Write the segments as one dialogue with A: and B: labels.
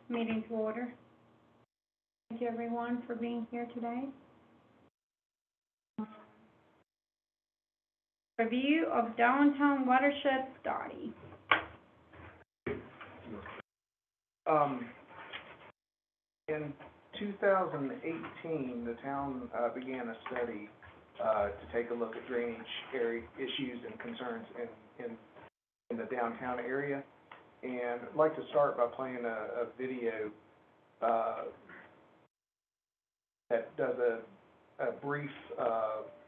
A: Meeting to order. Thank you, everyone, for being here today. Review of downtown watershed study.
B: In 2018, the town began a study to take a look at drainage area issues and concerns in the downtown area. And I'd like to start by playing a video that does a brief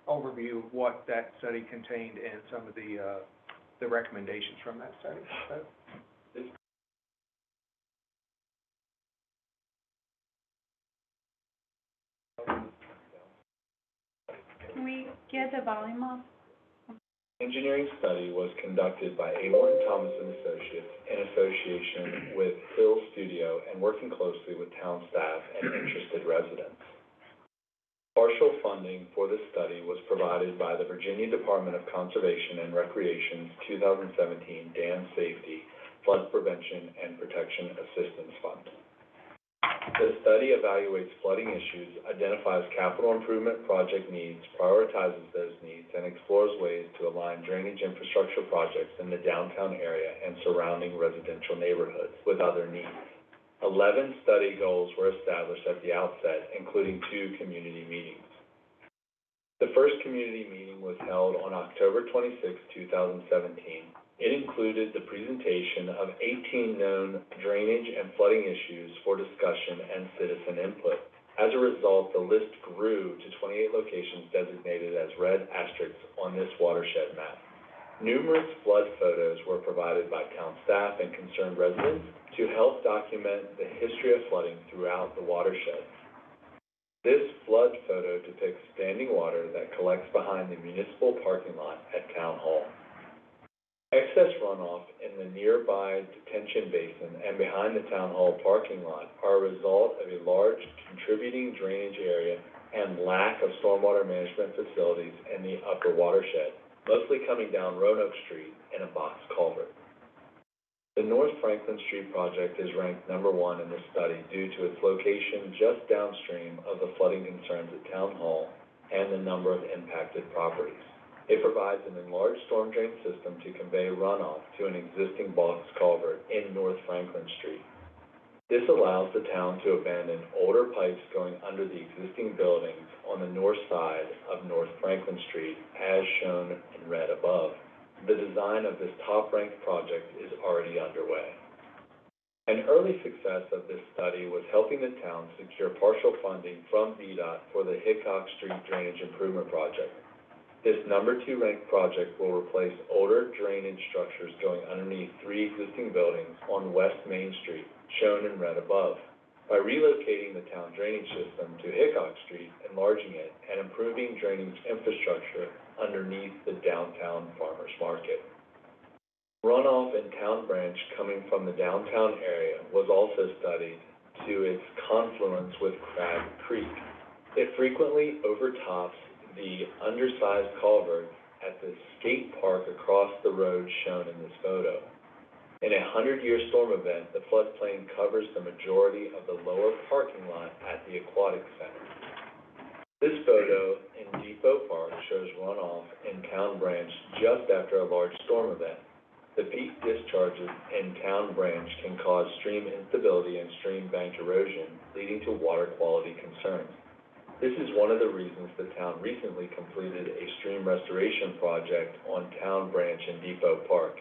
B: overview of what that study contained and some of the recommendations from that study. So,
A: can we get the volume up?
C: Engineering study was conducted by A. Morton Thomas and Associates in association with Hill Studio and working closely with town staff and interested residents. Partial funding for this study was provided by the Virginia Department of Conservation and Recreation's 2017 Dam Safety, Flood Prevention, and Protection Assistance Fund. The study evaluates flooding issues, identifies capital improvement project needs, prioritizes those needs, and explores ways to align drainage infrastructure projects in the downtown area and surrounding residential neighborhoods with other needs. 11 study goals were established at the outset, including 2 community meetings. The first community meeting was held on October 26, 2017. It included the presentation of 18 known drainage and flooding issues for discussion and citizen input. As a result, the list grew to 28 locations designated as red asterisks on this watershed map. Numerous flood photos were provided by town staff and concerned residents to help document the history of flooding throughout the watershed. This flood photo depicts standing water that collects behind the municipal parking lot at Town Hall. Excess runoff in the nearby detention basin and behind the Town Hall parking lot are a result of a large contributing drainage area and lack of stormwater management facilities in the upper watershed, mostly coming down Roanoke Street in a box culvert. The North Franklin Street project is ranked #1 in this study due to its location just downstream of the flooding concerns at Town Hall and the number of impacted properties. It provides an enlarged storm drain system to convey runoff to an existing box culvert in North Franklin Street. This allows the town to abandon older pipes going under the existing buildings on the north side of North Franklin Street, as shown in red above. The design of this top-ranked project is already underway. An early success of this study was helping the town secure partial funding from VDOT for the Hickok Street Drainage Improvement Project. This #2 ranked project will replace older drainage structures going underneath 3 existing buildings on West Main Street, shown in red above. By relocating the town drainage system to Hickok Street, enlarging it, and improving drainage infrastructure underneath the downtown farmers market. Runoff in Town Branch coming from the downtown area was also studied to its confluence with Crab Creek. It frequently overtops the undersized culvert at the skate park across the road shown in this photo. In a 100-year storm event, the floodplain covers the majority of the lower parking lot at the Aquatic Center. This photo in Depot Park shows runoff in Town Branch just after a large storm event. The peak discharges in Town Branch can cause stream instability and stream bank erosion, leading to water quality concerns. This is one of the reasons the town recently completed a stream restoration project on Town Branch and Depot Park.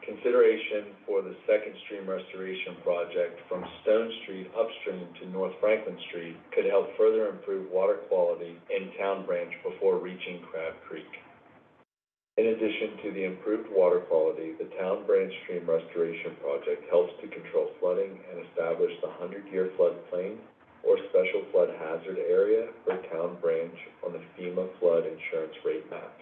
C: Consideration for the second stream restoration project from Stone Street upstream to North Franklin Street could help further improve water quality in Town Branch before reaching Crab Creek. In addition to the improved water quality, the Town Branch Stream Restoration Project helps to control flooding and establish the 100-year floodplain or special flood hazard area for Town Branch on the FEMA flood insurance rate maps.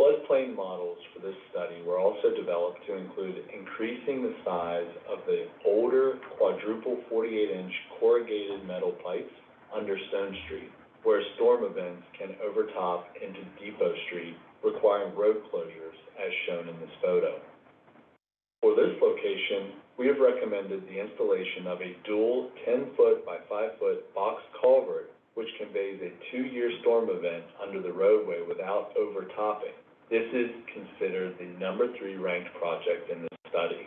C: Floodplain models for this study were also developed to include increasing the size of the older quadruple 48-inch corrugated metal pipes under Stone Street, where storm events can overtop into Depot Street, requiring road closures as shown in this photo. For this location, we have recommended the installation of a dual 10-foot by 5-foot box culvert, which conveys a 2-year storm event under the roadway without overtopping. This is considered the number 3 ranked project in this study.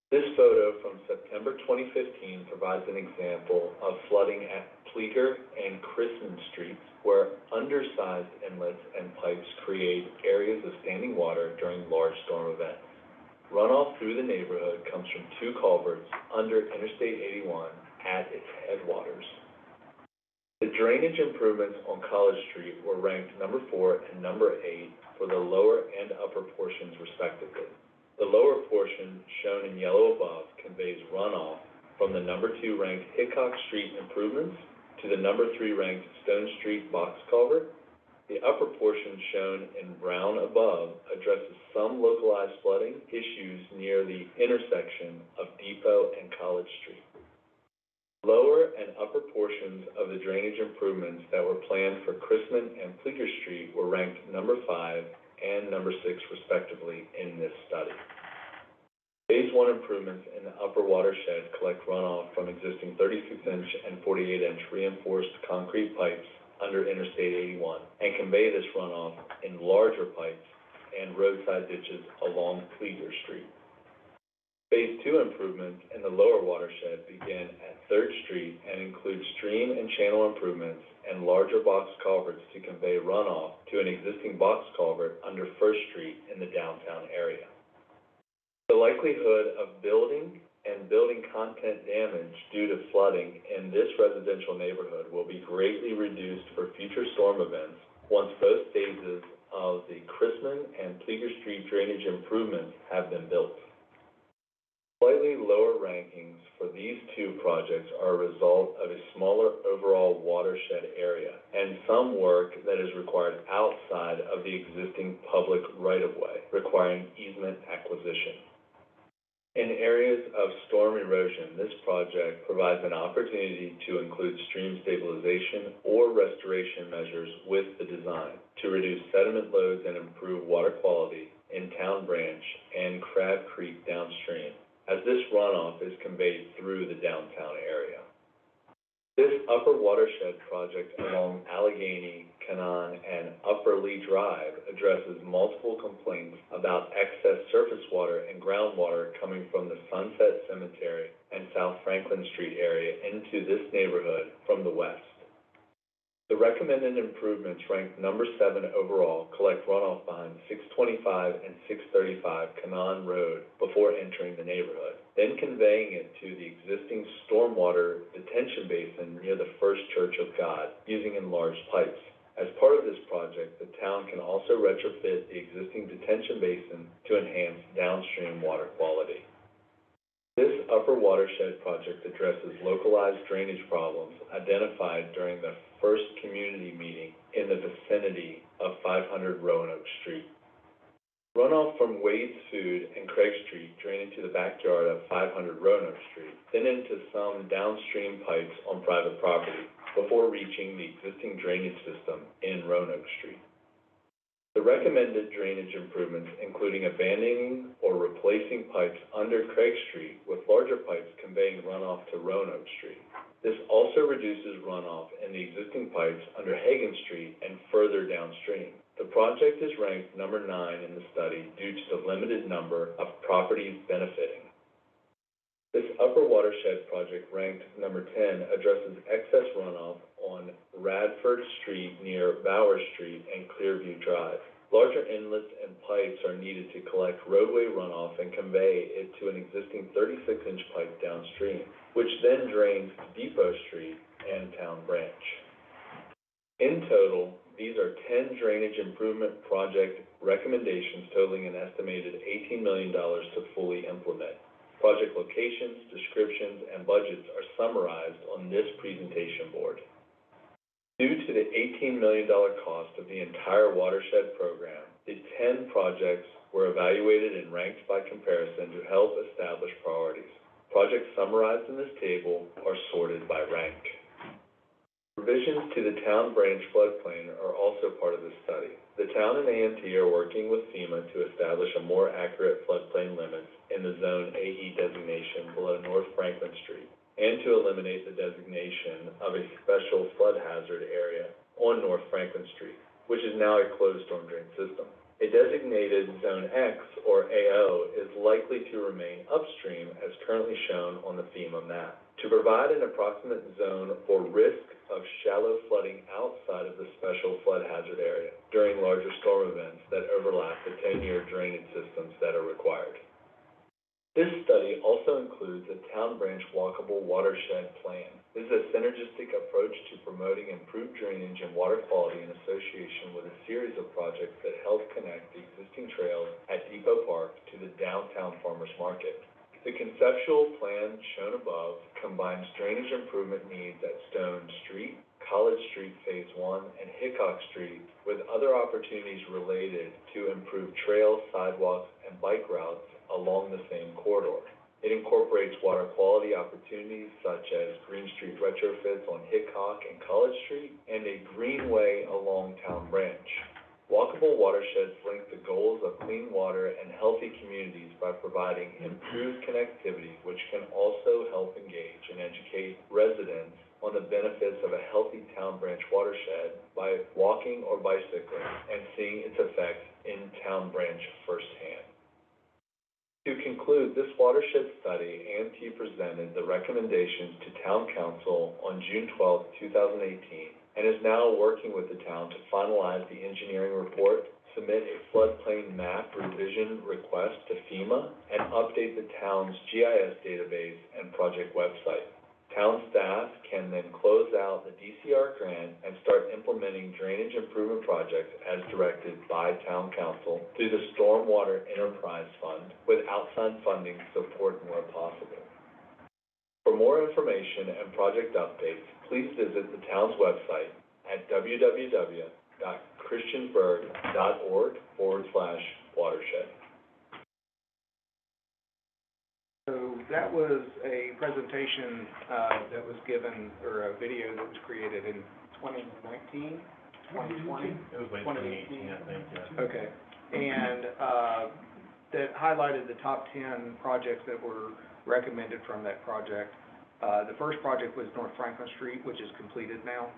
C: This photo from September 2015 provides an example of flooding at Pleger and Chrisman Streets, where undersized inlets and pipes create areas of standing water during large storm events. Runoff through the neighborhood comes from 2 culverts under Interstate 81 at its headwaters. The drainage improvements on College Street were ranked number 4 and number 8 for the lower and upper portions respectively. The lower portion, shown in yellow above, conveys runoff from the number 2 ranked Hickok Street improvements to the number 3 ranked Stone Street box culvert. The upper portion, shown in brown above, addresses some localized flooding issues near the intersection of Depot and College Street. Lower and upper portions of the drainage improvements that were planned for Chrisman and Pleger Street were ranked number 5 and number 6 respectively in this study. Phase 1 improvements in the upper watershed collect runoff from existing 36-inch and 48-inch reinforced concrete pipes under Interstate 81 and convey this runoff in larger pipes and roadside ditches along Pleger Street. Phase 2 improvements in the lower watershed begin at 3rd Street and include stream and channel improvements and larger box culverts to convey runoff to an existing box culvert under 1st Street in the downtown area. The likelihood of building and building content damage due to flooding in this residential neighborhood will be greatly reduced for future storm events once both phases of the Chrisman and Pleger Street drainage improvements have been built. Slightly lower rankings for these 2 projects are a result of a smaller overall watershed area and some work that is required outside of the existing public right-of-way, requiring easement acquisition. In areas of storm erosion, this project provides an opportunity to include stream stabilization or restoration measures with the design to reduce sediment loads and improve water quality in Town Branch and Crab Creek downstream, as this runoff is conveyed through the downtown area. This upper watershed project along Allegheny, Canaan, and Upper Lee Drive addresses multiple complaints about excess surface water and groundwater coming from the Sunset Cemetery and South Franklin Street area into this neighborhood from the west. The recommended improvements, ranked number 7 overall, collect runoff behind 625 and 635 Canaan Road before entering the neighborhood, then conveying it to the existing stormwater detention basin near the First Church of God using enlarged pipes. As part of this project, the town can also retrofit the existing detention basin to enhance downstream water quality. This upper watershed project addresses localized drainage problems identified during the first community meeting in the vicinity of 500 Roanoke Street. Runoff from Wade's Food and Craig Street drain into the backyard of 500 Roanoke Street, then into some downstream pipes on private property before reaching the existing drainage system in Roanoke Street. The recommended drainage improvements, including abandoning or replacing pipes under Craig Street with larger pipes conveying runoff to Roanoke Street. This also reduces runoff in the existing pipes under Hagan Street and further downstream. The project is ranked number 9 in the study due to the limited number of properties benefiting. This upper watershed project, ranked number 10, addresses excess runoff on Radford Street near Bauer Street and Clearview Drive. Larger inlets and pipes are needed to collect roadway runoff and convey it to an existing 36-inch pipe downstream, which then drains to Depot Street and Town Branch. In total, these are 10 drainage improvement project recommendations totaling an estimated $18 million to fully implement. Project locations, descriptions, and budgets are summarized on this presentation board. Due to the $18 million cost of the entire watershed program, the 10 projects were evaluated and ranked by comparison to help establish priorities. Projects summarized in this table are sorted by rank. The Revisions to the town branch floodplain are also part of this study. The town and AMT are working with FEMA to establish a more accurate floodplain limits in the Zone AE designation below North Franklin Street, and to eliminate the designation of a special flood hazard area on North Franklin Street, which is now a closed storm drain system. A designated Zone X, or AO, is likely to remain upstream as currently shown on the FEMA map. To provide an approximate zone for risk of shallow flooding outside of the special flood hazard area during larger storm events that overlap the 10-year drainage systems that are required. This study also includes a town branch walkable watershed plan. This is a synergistic approach to promoting improved drainage and water quality in association with a series of projects that help connect the existing trails at Depot Park to the downtown farmers market. The conceptual plan shown above combines drainage improvement needs at Stone Street, College Street Phase 1, and Hickok Street with other opportunities related to improve trails, sidewalks, and bike routes along the same corridor. It incorporates water quality opportunities such as Green Street retrofits on Hickok and College Street, and a greenway along Town Branch. Walkable watersheds link the goals of clean water and healthy communities by providing improved connectivity, which can also help engage and educate residents on the benefits of a healthy Town Branch watershed by walking or bicycling and seeing its effects in Town Branch firsthand. To conclude this watershed study, AMT presented the recommendations to Town Council on June 12, 2018, and is now working with the town to finalize the engineering report, submit a floodplain map revision request to FEMA, and update the town's GIS database and project website. Town staff can then close out the DCR grant and start implementing drainage improvement projects as directed by Town Council through the Stormwater Enterprise Fund with outside funding support where possible. For more information and project updates, please visit the town's website at www.christiansburg.org/watershed.
B: So that was a presentation that was given, or a video that was created in 2019, 2020?
D: It was late 2018, I think, yeah.
B: Okay. And that highlighted the top 10 projects that were recommended from that project. The first project was North Franklin Street, which is completed now.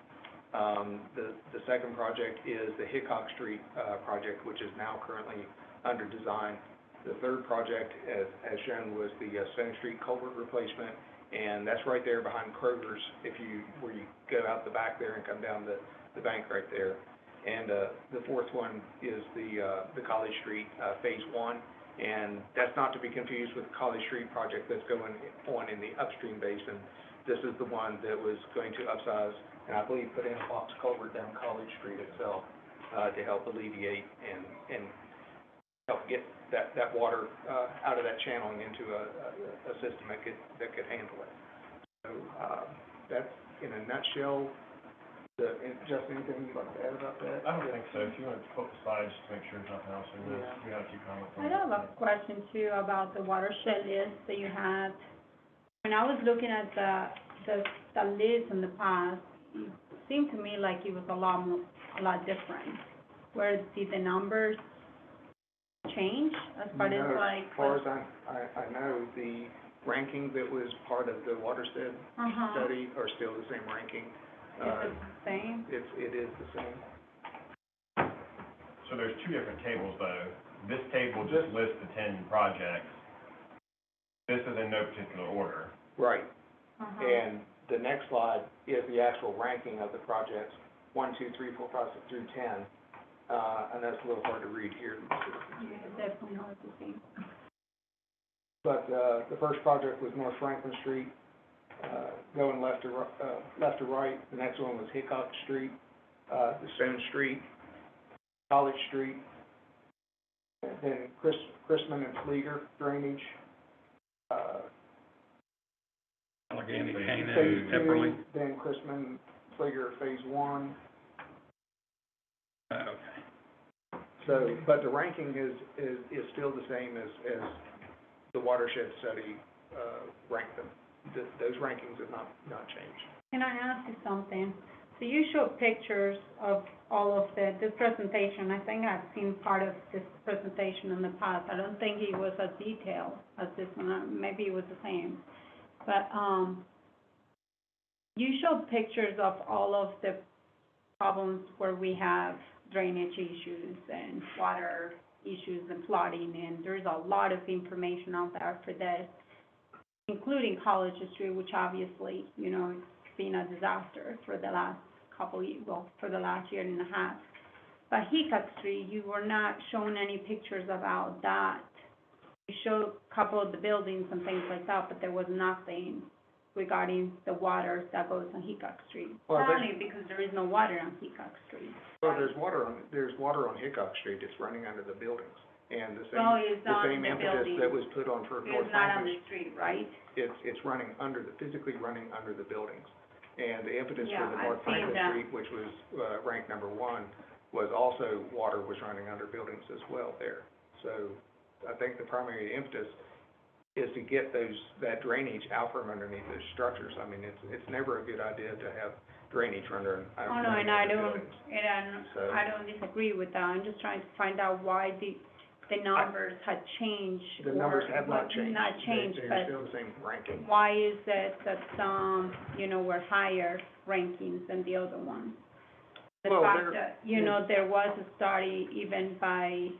B: The second project is the Hickok Street project, which is now currently under design. The third project, as shown, was the Stone Street culvert replacement, and that's right there behind Kroger's, where you go out the back there and come down the bank right there. And the fourth one is the College Street Phase 1, and that's not to be confused with the College Street project that's going on in the upstream basin. This is the one that was going to upsize, and I believe put in a box culvert down College Street itself to help alleviate and help get that water out of that channel and into a system that could handle it. So that's in a nutshell. Justin, anything you'd like to add about that?
D: I don't think so. If you want to flip the slide, just to make sure there's nothing else in this, we have a few comments on
A: I
D: that.
A: have a question too about the watershed list that you had. When I was looking at the list in the past, it seemed to me like it was a lot different. Where did the numbers change as far as like?
B: As far as I know, the ranking that was part of the watershed study are still the same ranking.
A: Is it the same?
B: It is the same.
D: So there's two different tables though. This table just lists the 10 projects. This is in no particular order.
B: Right. And the next slide is the actual ranking of the projects, 1, 2, 3, 4, 5, 6 through 10. And that's a little hard to read here.
A: Yeah, it's definitely hard to see.
B: But the first project was North Franklin Street, going left to right. The next one was Hickok Street, the Stone Street, College Street, then Chrisman and Fleeger drainage.
E: Allegheny,
B: Phase
E: Kano,
B: 2,
E: Epperly.
B: then Chrisman, Fleeger, Phase 1.
E: Okay.
B: So, but the ranking is still the same as the watershed study ranked them. Those rankings have not changed.
A: Can I ask you something? So you showed pictures of all of this presentation. I think I've seen part of this presentation in the past. I don't think it was as detailed as this one. Maybe it was the same. But, you showed pictures of all of the problems where we have drainage issues and water issues and flooding, and there's a lot of information out there for this, including College Street, which obviously, you know, it's been a disaster for the last for the last year and a half. But Hickok Street, you were not showing any pictures about that. You showed a couple of the buildings and things like that, but there was nothing regarding the water that goes on Hickok Street.
B: Well,
A: Probably because there is no water on Hickok Street.
B: Well, there's water on Hickok Street, it's running under the buildings, and
A: Well, it's
B: the
A: on
B: same
A: the
B: impetus
A: building.
B: that was put on for North
A: It's not on
B: Franklin,
A: the street, right?
B: it's running physically running under the buildings. And the impetus
A: Yeah,
B: for the
A: I've
B: North
A: seen
B: Franklin
A: that.
B: Street, which was, ranked number one, was also water was running under buildings as well there. So I think the primary impetus is to get that drainage out from underneath those structures. I mean, it's never a good idea to have drainage running
A: Oh, no, and
B: under buildings. So-
A: I don't disagree with that. I'm just trying to find out why the numbers had changed.
B: The numbers
A: or
B: have not
A: what-
B: changed.
A: Not changed,
B: They're
A: but
B: still the same ranking.
A: why is it that some, you know, were higher rankings than the other ones? The
B: Well,
A: fact
B: there-
A: that, you know, there was a study even by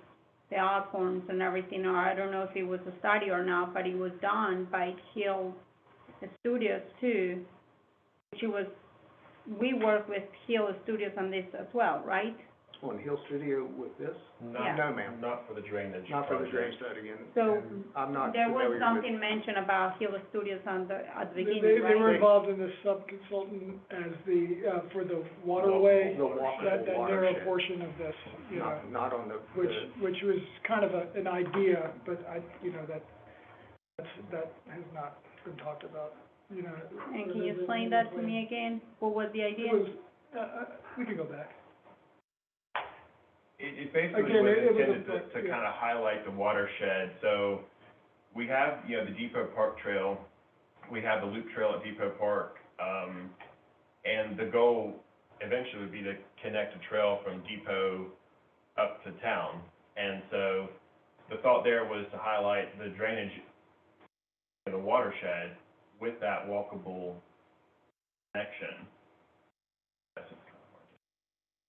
A: the Osborns and everything, or I don't know if it was a study or not, but it was done by Hill Studios too, we work with Hill Studios on this as well, right?
B: On Hill Studio with this?
A: Yeah.
B: No, ma'am,
D: Not for the drainage
B: not for the
D: project.
B: drainage study,
A: So,
B: and I'm not
A: There
B: familiar
A: was
B: with.
A: something mentioned about Hill Studios at the beginning,
F: They
A: right?
F: were involved in this sub-consultant as for the waterway,
B: The walkable
F: that narrow
B: watershed.
F: portion of this, you know,
B: Not on the,
F: which was kind of an idea, but that has not been talked about, you know.
A: And can you explain that to me again? What was the idea?
F: It was, we can go back.
D: It basically
F: Again,
D: was
F: it was a
D: intended
F: book,
D: to
F: yeah.
D: kind of highlight the watershed. So we have, you know, the Depot Park Trail, we have the Loop Trail at Depot Park, and the goal eventually would be to connect a trail from Depot up to town. And so the thought there was to highlight the drainage in the watershed with that walkable connection. That's just kind of hard.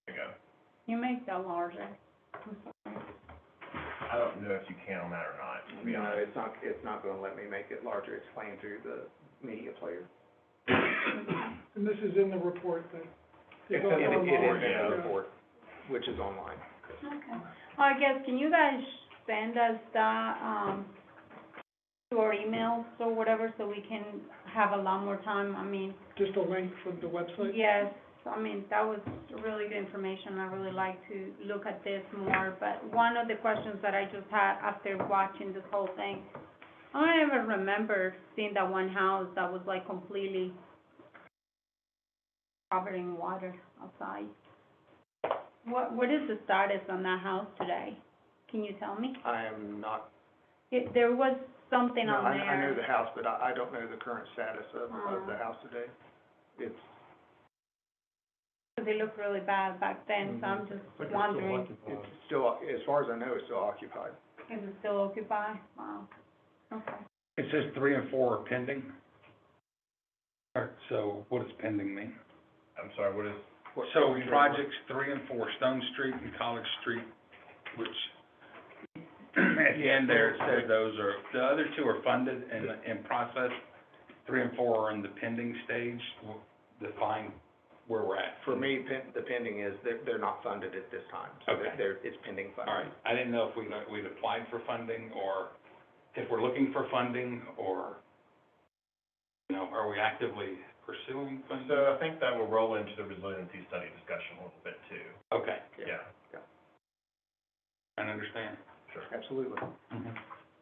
D: There you go.
A: You make that larger.
D: I don't know if you can on that or not, to be
B: no,
D: honest.
B: it's not gonna let me make it larger, it's playing through the media player.
F: And this is in the report that.
B: It is
F: online,
B: in the
F: yeah.
B: report, which is online.
A: Okay. Well, I guess, can you guys send us that, to our emails or whatever, so we can have a lot more time? I mean,
F: Just a link from the website?
A: yes, I mean, that was really good information. I really like to look at this more. But one of the questions that I just had after watching this whole thing, I don't even remember seeing that one house that was like completely covered in water outside. What is the status on that house today? Can you tell me?
B: I am not,
A: There was something
B: no,
A: on there.
B: I know the house, but I don't know the current status of the house today. It's,
A: They looked really bad back then, so I'm just wondering,
B: it's still, as far as I know, it's still occupied.
A: is it still occupied? Wow, okay.
E: It says 3 and 4 are pending. So what does pending mean?
D: I'm sorry, what is,
E: So projects 3 and 4, Stone Street and College Street, which at the end there, it says those are, the other 2 are funded and in process. 3 and 4 are in the pending stage. Define where we're at.
B: For me, the pending is, they're not funded at this time, so
E: Okay.
B: it's pending funding.
E: All right, I didn't know if we'd applied for funding, or if we're looking for funding, or, you know, are we actively pursuing funding?
D: so I think that will roll into the resiliency study discussion a little bit too.
E: Okay,
D: Yeah.
E: I understand.
D: Sure.
B: Absolutely.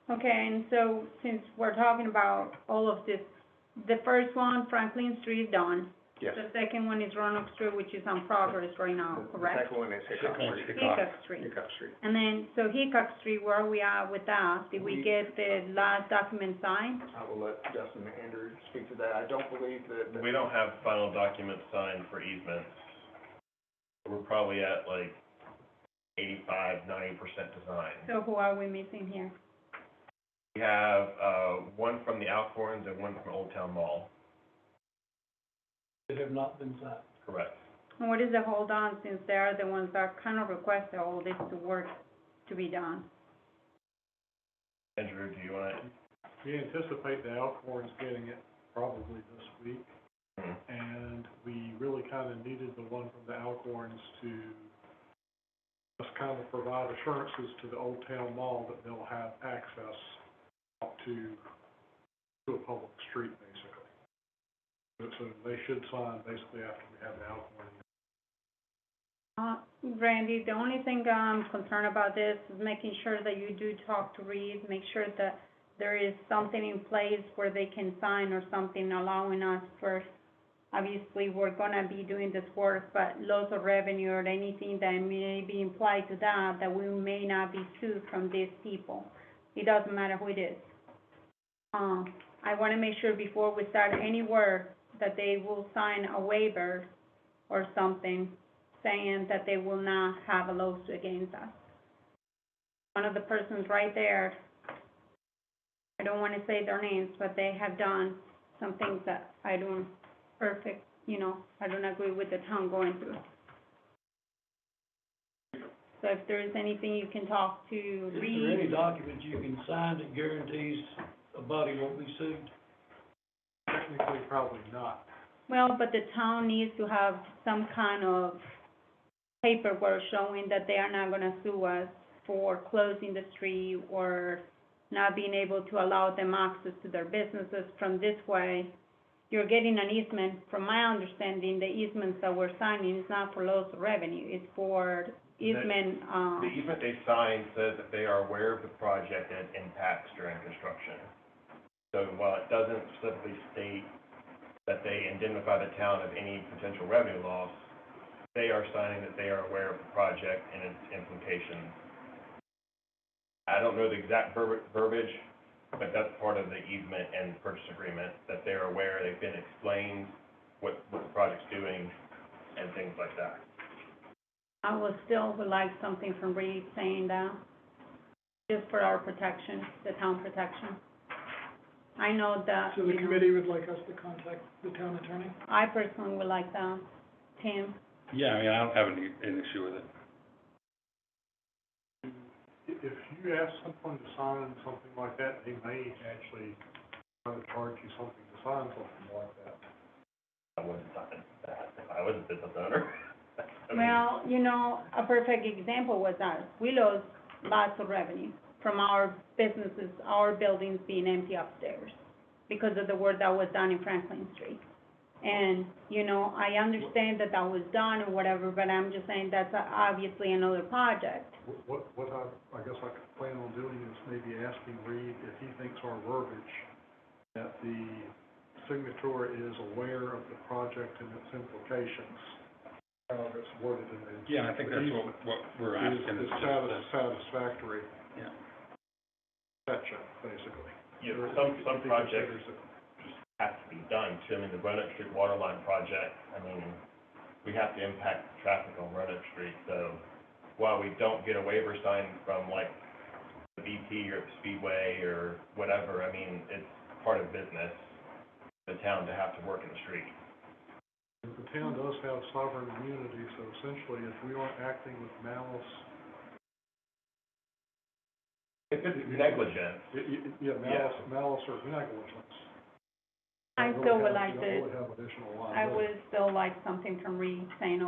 A: Okay, and so since we're talking about all of this, the first one, Franklin Street, done.
B: Yes.
A: The second one is Roanoke Street, which is on progress right now,
B: The
A: correct?
B: second one is Hickok Street.
A: Hickok Street.
B: Hickok Street.
A: And then, so Hickok Street, where are we at with that? Did we get the last document signed?
B: I will let Justin and Andrew speak to to that. I don't believe that.
D: We don't have final documents signed for easements. We're probably at like 85–90% design.
A: So who are we missing here?
D: We have, one from the Alcorns and one from Old Town Mall,
F: That have not been signed.
D: correct?
A: And what is the hold on, since they are the ones that kind of requested all this to work to be done?
D: Andrew, do you wanna?
G: We anticipate the Alcorns getting it probably this week, and we really kind of needed the one from the Alcorns to just kind of provide assurances to the Old Town Mall that they'll have access up to a public street, basically. So they should sign basically after we have the Alcorn.
A: Randy, the only thing I'm concerned about this is making sure that you do talk to Reed, make sure that there is something in place where they can sign or something allowing us first. Obviously, we're gonna be doing this work, but loss of revenue or anything that may be implied to that, that we may not be sued from these people. It doesn't matter who it is. I wanna make sure before we start any work, that they will sign a waiver or something saying that they will not have a lawsuit against us. One of the persons right there, I don't wanna say their names, but they have done some things that I don't I don't agree with the town going through. So if there is anything you can talk to
H: Is
A: Reed.
H: there any document you can sign that guarantees a body won't be sued?
G: Technically, probably not.
A: Well, but the town needs to have some kind of paperwork showing that they are not gonna sue us for closing the street or not being able to allow them access to their businesses from this way. You're getting an easement, from my understanding, the easements that we're signing is not for loss of revenue, it's for easement,
D: The easement they signed says that they are aware of the project and its impacts during construction. So while it doesn't specifically state that they indemnify the town of any potential revenue loss, they are signing that they are aware of the project and its implications. I don't know the exact verbiage, but that's part of the easement and purchase agreement, that they're aware, they've been explained what the project's doing and things like that.
A: I would like something from Reed saying that, just for our protection, the town protection. I know that,
F: So the committee would like us to contact the town attorney?
A: I personally would like that. Tim?
E: Yeah, I mean, I don't have an issue with it.
G: If you ask someone to sign something like that, they may actually try to charge you something to sign something like that.
D: I wouldn't sign that if I was a business owner. I mean,
A: Well, a perfect example was us. We lost lots of revenue from our businesses, our buildings being empty upstairs because of the work that was done in Franklin Street. And, I understand that was done or whatever, but I'm just saying that's obviously another project.
G: What I guess I could plan on doing is maybe asking Reed if he thinks our verbiage, that the signature is aware of the project and its implications, how it's worded in the.
E: Yeah, I think that's what we're asking.
G: Is satisfactory.
E: Yeah.
G: Section, basically.
D: Yeah, some projects have to be done too. I mean, the Roanoke Street water line project, we have to impact traffic on Roanoke Street, so while we don't get a waiver signed from like the BP or the Speedway or whatever, it's part of business, the town to have to work in the street.
G: The town does have sovereign immunity, so essentially if we aren't acting with malice.
D: If it's negligence,
G: Malice or negligence.
A: I still would like
G: You
A: to,
G: don't really have additional
A: I
G: liability.
A: would still like something from Reed saying,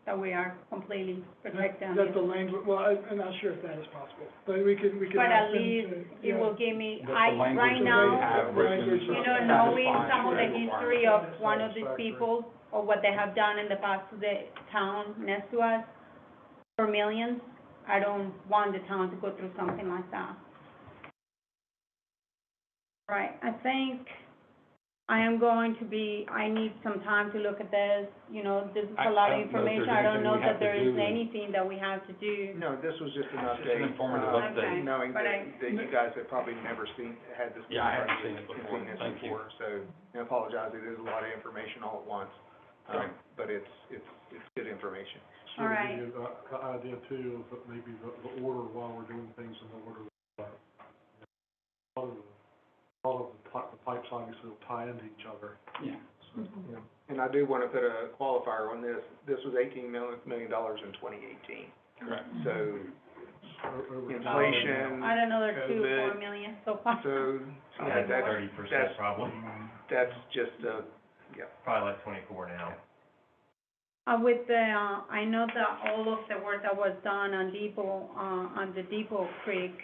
A: that we are completely protected on
F: That's the
A: this.
F: language, well, I'm not sure if that is possible, but we can
A: But at
F: ask them
A: least
F: to,
A: it will give me,
E: That's the language
A: right
E: that
A: now,
E: we have written.
A: knowing some of the history of
G: Satisfactory.
A: one of these people, or what they have done in the past to the town next to us for millions, I don't want the town to go through something like that. Right, I think I am going to be, I need some time to look at this, you know, this is a lot of
E: I don't know if there's
A: information. I don't
E: anything
A: know
E: we have
A: that
E: to
A: there is
E: do.
A: anything that we have to do.
B: No, this was just an
E: Just
B: update.
E: an informative
B: uh,
A: update.
B: Knowing
A: But
B: that you guys have probably never had this.
E: Yeah, I haven't seen it before.
B: Seen this
E: Thank you.
B: before, so I apologize, it is a lot of information all at once.
E: Right.
B: But it's good information.
G: So
A: All right.
G: the idea too is that maybe the order while we're doing things in the order, all of the pipes obviously will tie into each other.
E: Yeah.
G: So,
A: Mhm.
B: Yeah. And I do want to put a qualifier on this. This was $18 million in 2018.
E: Correct.
B: So
G: over-
B: inflation,
A: I don't know, they're 2 or 4
B: COVID.
A: million so far.
B: so, yeah,
D: That's
B: that's,
D: 30% probably,
B: that's just, yeah.
D: probably like 24 now.
A: With the, I know that all of the work that was done on Depot, on the Depot Creek,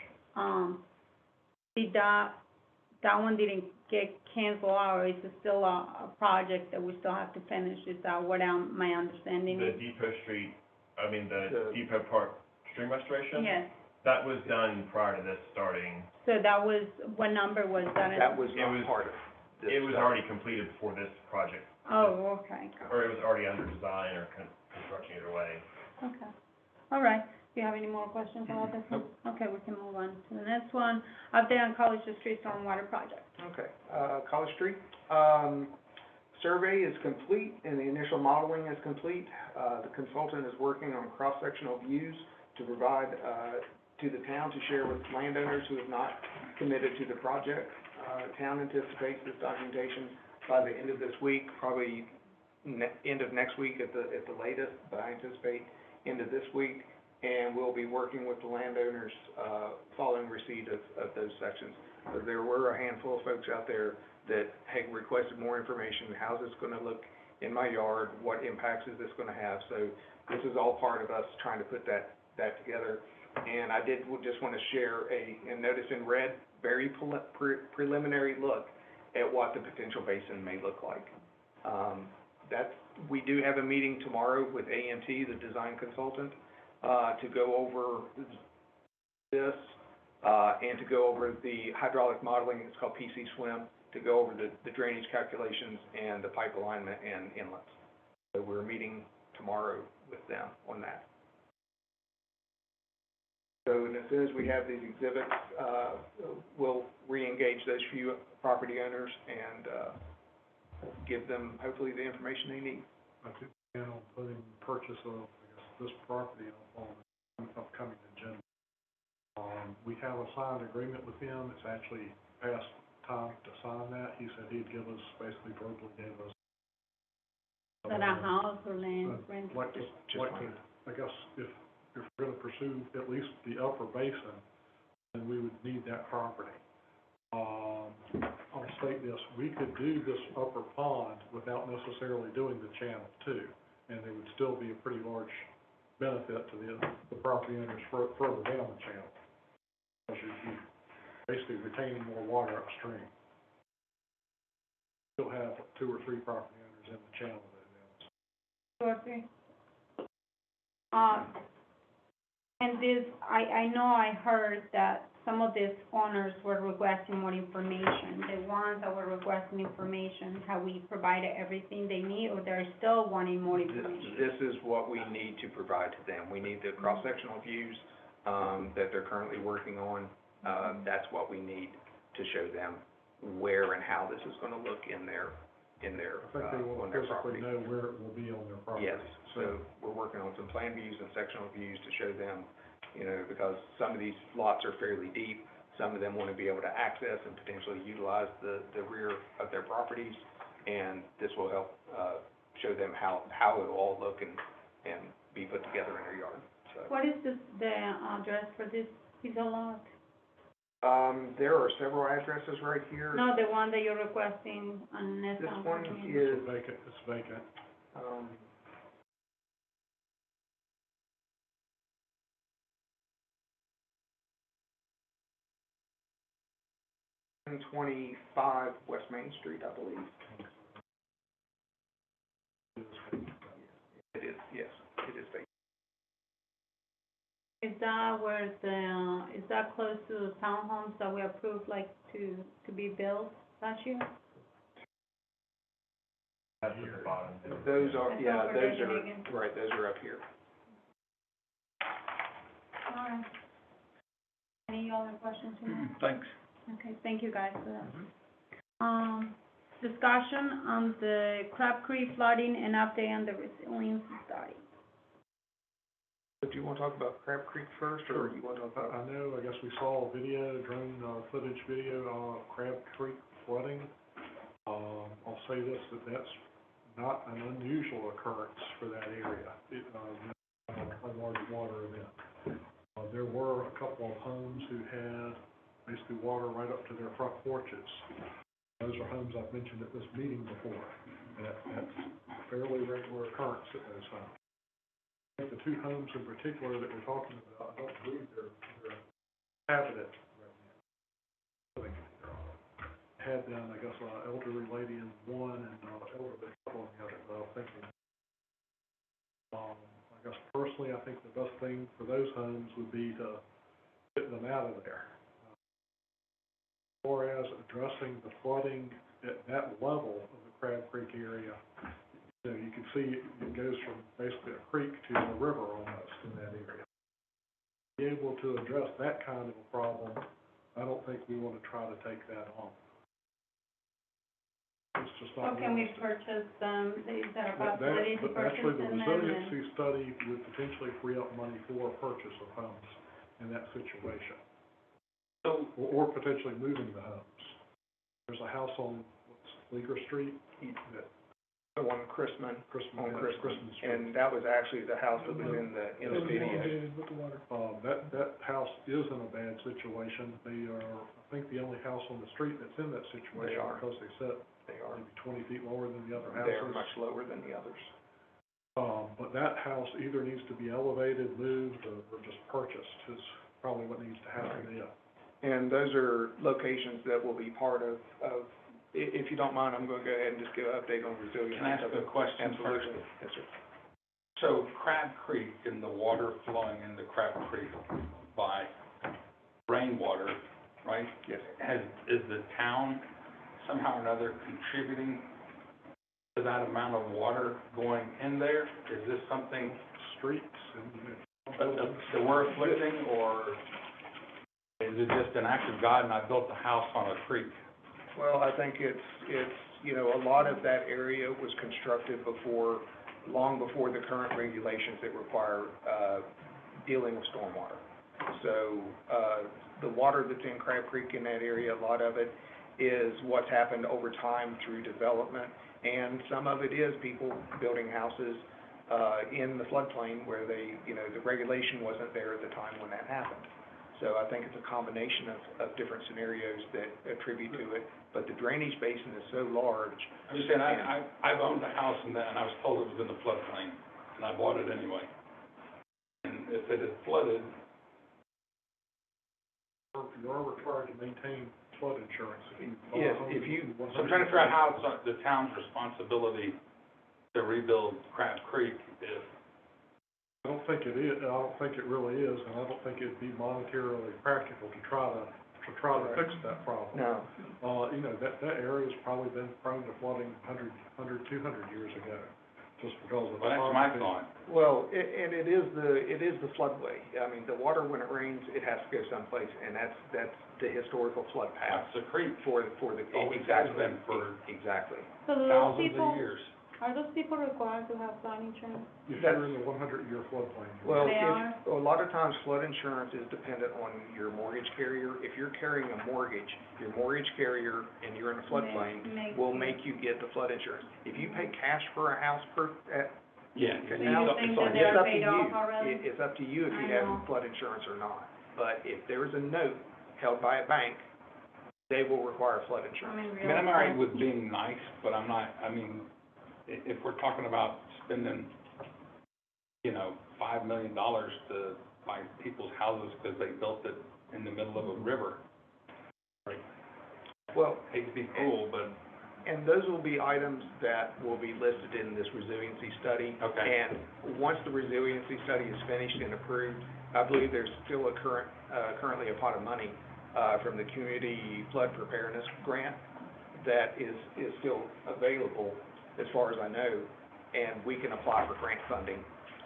A: did that one didn't get canceled out, or is it still a project that we still have to finish? Is that what my understanding
D: The
A: is?
D: Depot Street, I mean, the
B: The-
D: Depot Park stream restoration?
A: Yes,
D: That was done prior to this starting.
A: so that was, what number was that?
B: That was
D: It
B: not
D: was-
B: part of this.
D: It was already completed before this project,
A: Oh, okay,
D: or it was already under design or construction either way.
A: okay. All right, do you have any more questions about this one? Okay, we can move on to the next one. Update on College Street Stormwater Project.
B: Okay, College Street, survey is complete and the initial modeling is complete. The consultant is working on cross-sectional views to provide, to the town to share with landowners who have not committed to the project. Town anticipates this documentation by the end of this week, probably end of next week at the latest, but I anticipate end of this week. And we'll be working with the landowners, following receipt of those sections. There were a handful of folks out there that had requested more information, how's this gonna look in my yard, what impacts is this gonna have? So this is all part of us trying to put that together. And I just wanna share a notice in red, very preliminary look at what the potential basin may look like. We do have a meeting tomorrow with AMT, the design consultant, to go over this, and to go over the hydraulic modeling, it's called PC Swim, to go over the drainage calculations and the pipe alignment and inlets. So we're meeting tomorrow with them on that. So as soon as we have these exhibits, we'll re-engage those few property owners and, give them hopefully the information they need.
G: I think, putting purchase of, I guess, this property on the upcoming agenda. We have a signed agreement with him, it's actually past time to sign that, he said he'd give us, basically verbally gave us.
A: Is that a house or land rent?
G: Like to, I guess, if we're gonna pursue at least the upper basin, then we would need that property. I'll state this, we could do this upper pond without necessarily doing the channel too, and there would still be a pretty large benefit to the property owners further down the channel. Because you're basically retaining more water upstream. Still have 2 or 3 property owners in the channel that it is.
A: Dorothy? And this, I know I heard that some of these owners were requesting more information. The ones that were requesting information, have we provided everything they need, or they're still wanting more information?
B: This is what we need to provide to them. We need the cross-sectional views, that they're currently working on. That's what we need to show them where and how this is gonna look in their,
G: I think they will
B: on their
G: physically
B: property.
G: know where it will be on their property.
B: Yes, so we're working on some plan views and sectional views to show them, you know, because some of these lots are fairly deep. Some of them want to be able to access and potentially utilize the rear of their properties. And this will help, show them how it will all look and be put together in their yard, so.
A: What is the address for this piece of lot?
B: There are several addresses right here.
A: No, the one that you're requesting on this
B: This
A: one.
B: one
G: It's
B: is,
G: vacant, it's vacant.
B: um, $125 West Main Street, I believe. It is, yes, it is vacant.
A: Is that where is that close to the townhomes that we approved, like, to be built last year?
D: That's at the bottom.
B: Those are,
A: That's
B: yeah,
A: over
B: those
A: there,
B: are,
A: Hagen.
B: right, those are up here.
A: All right. Any other questions from you?
E: Thanks.
A: Okay, thank you guys for that. Discussion on the Crab Creek flooding and update on the resiliency study.
B: So do you wanna talk about Crab Creek first, or you wanna talk about?
G: I know, I guess we saw a video, drone, footage video of Crab Creek flooding. I'll say this, that that's not an unusual occurrence for that area. It, a large water event. There were a couple of homes who had basically water right up to their front porches. Those are homes I've mentioned at this meeting before. That's a fairly regular occurrence at those homes. I think the two homes in particular that we're talking about, I don't believe they're inhabited right now. I think had been, I guess, an elderly lady in one and elderly couple in the other, but I'm thinking, I guess personally, I think the best thing for those homes would be to get them out of there. As far as addressing the flooding at that level of the Crab Creek area, you know, you can see it goes from basically a creek to a river almost in that area. To be able to address that kind of a problem, I don't think we want to try to take that on. It's just
A: So
G: not
A: can we
G: realistic.
A: purchase them, is there a
G: That-
A: possibility to
G: but
A: purchase
G: actually, the
A: them and
G: resiliency study would potentially free up money for purchase of homes in that situation,
E: So,
G: or potentially moving the homes. There's a house on, Leaguer Street, that
B: The one Chrisman,
G: Christmas,
B: on Chrisman,
G: Christmas Street.
B: and that was actually the house that was in the video.
F: Inundated with the water.
G: That house is in a bad situation. They are, I think, the only house on the street that's in that situation.
B: They are.
G: Because they sit
B: They are,
G: maybe 20 feet lower than the other
B: they're
G: houses.
B: much lower than the others.
G: But that house either needs to be elevated, moved, or just purchased, is probably what needs to happen there.
B: And those are locations that will be part of, if you don't mind, I'm gonna go ahead and just give an update on resilience.
E: can I ask a question first?
B: Absolutely, yes, sir.
E: So Crab Creek and the water flowing into Crab Creek by rainwater, right?
B: Yes.
E: Is the town somehow or another contributing to that amount of water going in there? Is this something
G: Streets and,
E: that we're afflicting, or is it just an act of God and I built a house on a creek?
B: Well, I think it's, you know, a lot of that area was constructed long before the current regulations that require, dealing with stormwater. So, the water that's in Crab Creek in that area, a lot of it is what's happened over time through development, and some of it is people building houses, in the floodplain where they, you know, the regulation wasn't there at the time when that happened. So I think it's a combination of different scenarios that attribute to it, but the drainage basin is so large.
E: I'm just saying, I've owned a house and I was told it was in the floodplain, and I bought it anyway. And if it had flooded,
G: you are required to maintain flood insurance.
B: Yes, if you-
E: so I'm trying to figure out how it's the town's responsibility to rebuild Crab Creek if,
G: I don't think it is, I don't think it really is, and I don't think it'd be monetarily practical to try to fix that problem.
B: No,
G: You know, that area's probably been prone to flooding 200 years ago, just because of.
E: well, that's my thought.
B: well, and it is the floodway. I mean, the water, when it rains, it has to go someplace, and that's the historical flood path
E: That's the creek,
B: for the.
E: always has
B: Exactly.
E: been for
B: Exactly.
A: So those
E: thousands
A: people,
E: of years.
A: are those people required to have flood insurance?
G: If you're in the 100-year floodplain.
B: Well,
A: They are?
B: a lot of times flood insurance is dependent on your mortgage carrier. If you're carrying a mortgage, your mortgage carrier, and you're in a floodplain, will make you get the flood insurance. If you pay cash for a house
E: Yeah.
A: So you
B: now,
A: think
B: it's
A: that they're
B: up to
A: paid
B: you.
A: off already?
B: It's up to you if you
A: I
B: have
A: know.
B: flood insurance or not. But if there is a note held by a bank, they will require flood
A: I
B: insurance.
A: mean,
E: I
A: really.
E: mean, I'm all right with being nice, but I'm not, I mean, if we're talking about spending, you know, $5 million to buy people's houses because they built it in the middle of a river.
B: Well,
E: Hate to be cruel, but,
B: and those will be items that will be listed in this resiliency study.
E: okay.
B: And once the resiliency study is finished and approved, I believe there's still currently a pot of money, from the Community Flood Preparedness Grant that is still available as far as I know, and we can apply for grant funding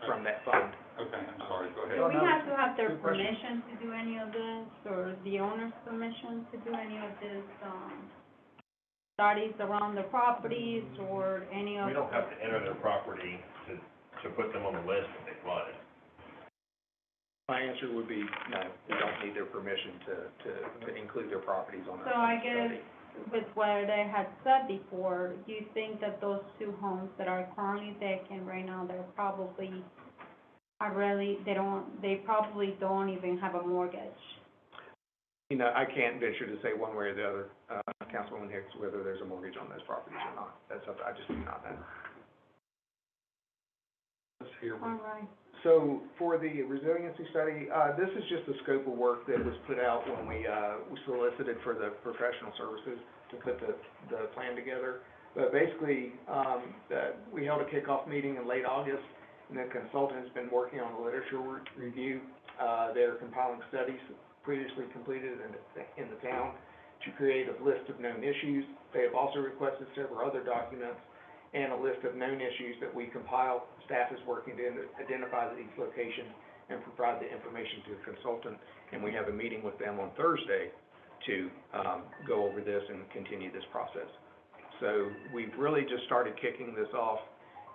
B: from that fund.
E: Okay, I'm sorry, go
A: Do
E: ahead.
A: we have to have their
B: Good question.
A: permission to do any of this, or the owner's permission to do any of this, studies around the properties, or any of?
D: We don't have to enter their property to put them on the list if they flood.
B: My answer would be no, we don't need their permission to include their properties on
A: So
B: that
A: I
B: study.
A: guess with what I had said before, do you think that those two homes that are currently vacant right now, they're probably, they probably don't even have a mortgage?
B: You know, I can't venture to say one way or the other, Councilwoman Hicks, whether there's a mortgage on those properties or not. That's something I just do not know.
E: Let's hear
A: All right.
B: So for the resiliency study, this is just the scope of work that was put out when we solicited for the professional services to put the plan together. But basically, we held a kickoff meeting in late August, and the consultant's been working on a literature review. They're compiling studies previously completed in the town to create a list of known issues. They have also requested several other documents and a list of known issues that we compile. Staff is working to identify these locations and provide the information to the consultant, and we have a meeting with them on Thursday to go over this and continue this process. So we've really just started kicking this off,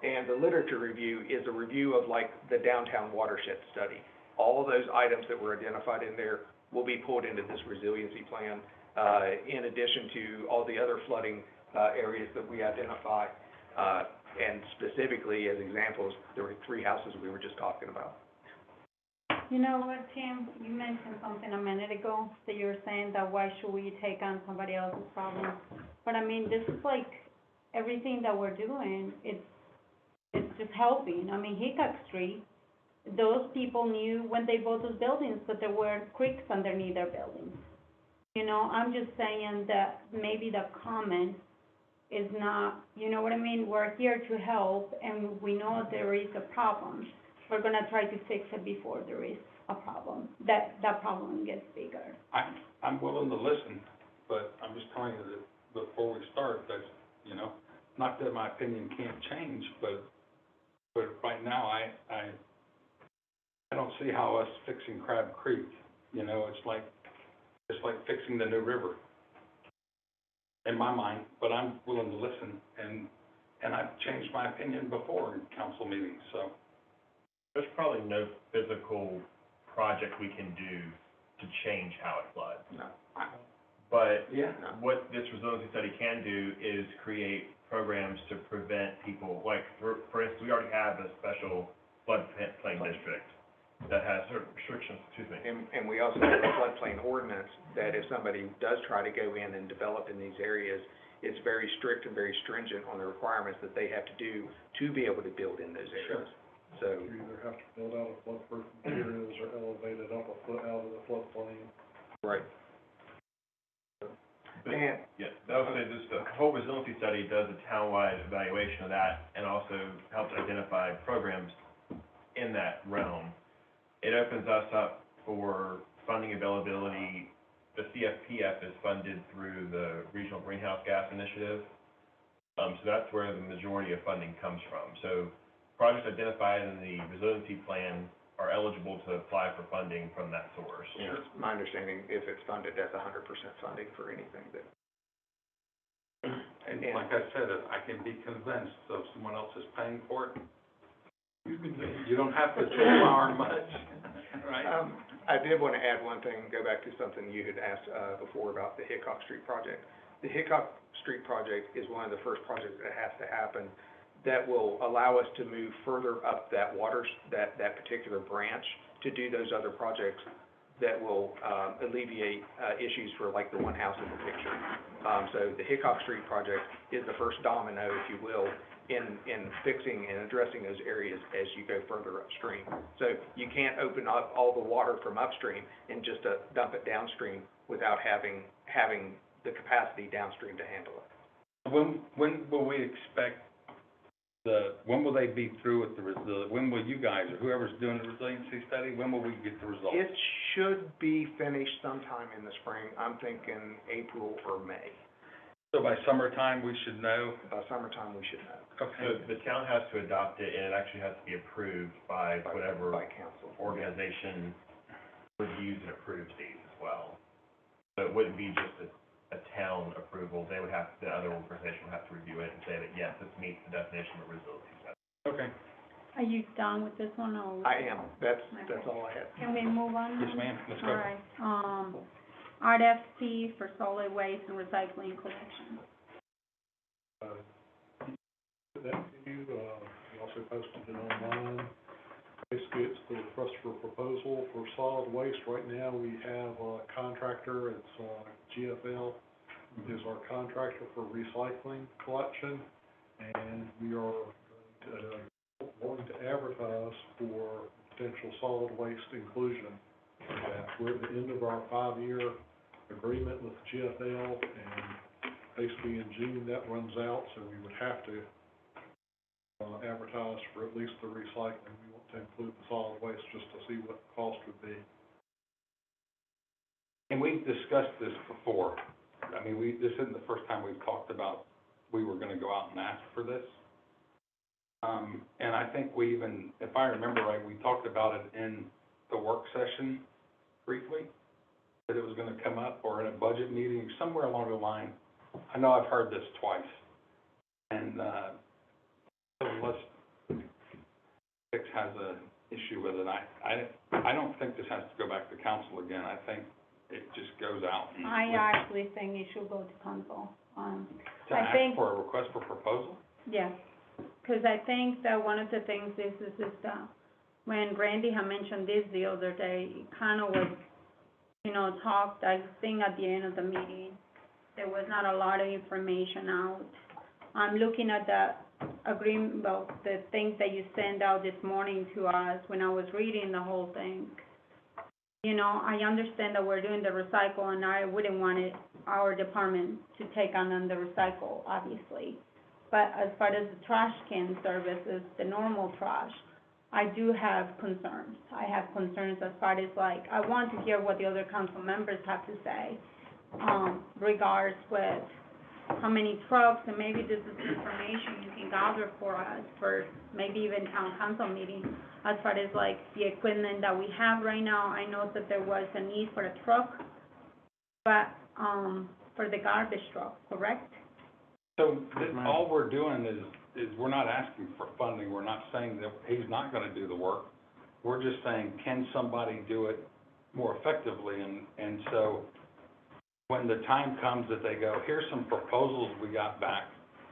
B: and the literature review is a review of like the downtown watershed study. All of those items that were identified in there will be pulled into this resiliency plan, in addition to all the other flooding areas that we identify. And specifically, as examples, there were 3 houses we were just talking about.
A: You know what, Tim, you mentioned something a minute ago, that you were saying that why should we take on somebody else's problems? But I mean, this is like, everything that we're doing, it's just helping. I mean, Hickok Street, those people knew when they built those buildings that there were creeks underneath their buildings. You know, I'm just saying that maybe the comment is not, you know what I mean? We're here to help, and we know there is a problem. We're gonna try to fix it before there is a problem, that problem gets bigger.
E: I'm willing to listen, but I'm just telling you that before we start, that's, you know, not that my opinion can't change, but right now, I don't see how us fixing Crab Creek, you know, it's like fixing the New River, in my mind, but I'm willing to listen, and I've changed my opinion before in council meetings, so.
D: There's probably no physical project we can do to change how it floods.
B: No.
D: But
E: Yeah.
D: what this resiliency study can do is create programs to prevent people, like, for instance, we already have a special floodplain district that has certain restrictions,
B: And we also have a floodplain ordinance that if somebody does try to go in and develop in these areas, it's very strict and very stringent on the requirements that they have to do to be able to build in those areas. So,
G: You either have to build out of flood-proof materials or elevate it up a foot out of the floodplain.
B: right. And,
D: yeah, I would say this, the whole resiliency study does a townwide evaluation of that and also helps identify programs in that realm. It opens us up for funding availability. The CFPF is funded through the Regional Greenhouse Gas Initiative. So that's where the majority of funding comes from. So projects identified in the resiliency plan are eligible to apply for funding from that source.
B: you know, it's my understanding, if it's funded, that's 100% funding for anything that.
E: And like I said, if I can be convinced, so if someone else is paying for it, you don't have to twist my arm much, right?
B: I did want to add one thing, go back to something you had asked, before about the Hickok Street project. The Hickok Street project is one of the first projects that has to happen that will allow us to move further up that that particular branch to do those other projects that will, alleviate, issues for like the one house in the picture. So the Hickok Street project is the first domino, if you will, in fixing and addressing those areas as you go further upstream. So you can't open up all the water from upstream and just dump it downstream without having the capacity downstream to handle it.
E: When will we expect when will they be through with when will you guys, or whoever's doing the resiliency study, when will we get the results?
B: It should be finished sometime in the spring. I'm thinking April or May.
E: So by summertime, we should know?
B: By summertime, we should know.
E: Okay.
D: So the town has to adopt it, and it actually has to be approved by whatever
B: By council.
D: organization reviews and approves these as well. So it wouldn't be just a town approval, the other organization would have to review it and say that, yes, this meets the definition of resiliency study.
E: Okay.
A: Are you done with this one, or?
B: I am, that's all I had.
A: Can we move on?
E: Yes, ma'am, let's go.
A: All right, RFP for solid waste and recycling collection.
G: That to you, we also posted it online. Basically, it's the request for proposal for solid waste. Right now, we have a contractor, it's, GFL is our contractor for recycling collection, and we are going to advertise for potential solid waste inclusion. We're at the end of our 5-year agreement with GFL, and basically in June that runs out, so we would have to advertise for at least the recycling. We want to include the solid waste just to see what the cost would be.
E: And we've discussed this before. I mean, this isn't the first time we've talked about, we were gonna go out and ask for this. And I think we even, if I remember right, we talked about it in the work session briefly, that it was gonna come up, or in a budget meeting, somewhere along the line. I know I've heard this twice. And, so unless Fix has a issue with it, I don't think this has to go back to council again. I think it just goes out. And
A: I actually think it should go to council,
E: to
A: I
E: ask
A: think-
E: for a request for proposal?
A: yes, because I think that one of the things is that when Randy had mentioned this the other day, it kind of was, talked, I think at the end of the meeting, there was not a lot of information out. I'm looking at the agreement, well, the things that you sent out this morning to us when I was reading the whole thing. I understand that we're doing the recycle, and I wouldn't want our department to take on the recycle, obviously. But as far as the trash can services, the normal trash, I do have concerns. I have concerns as far as I want to hear what the other council members have to say, regards with how many trucks, and maybe this is information you can gather for us for maybe even town council meeting, as far as the equipment that we have right now. I know that there was a need for a truck, but, for the garbage truck, correct?
E: So, all we're doing is we're not asking for funding, we're not saying that he's not gonna do the work. We're just saying, can somebody do it more effectively? And so, when the time comes that they go, here's some proposals we got back,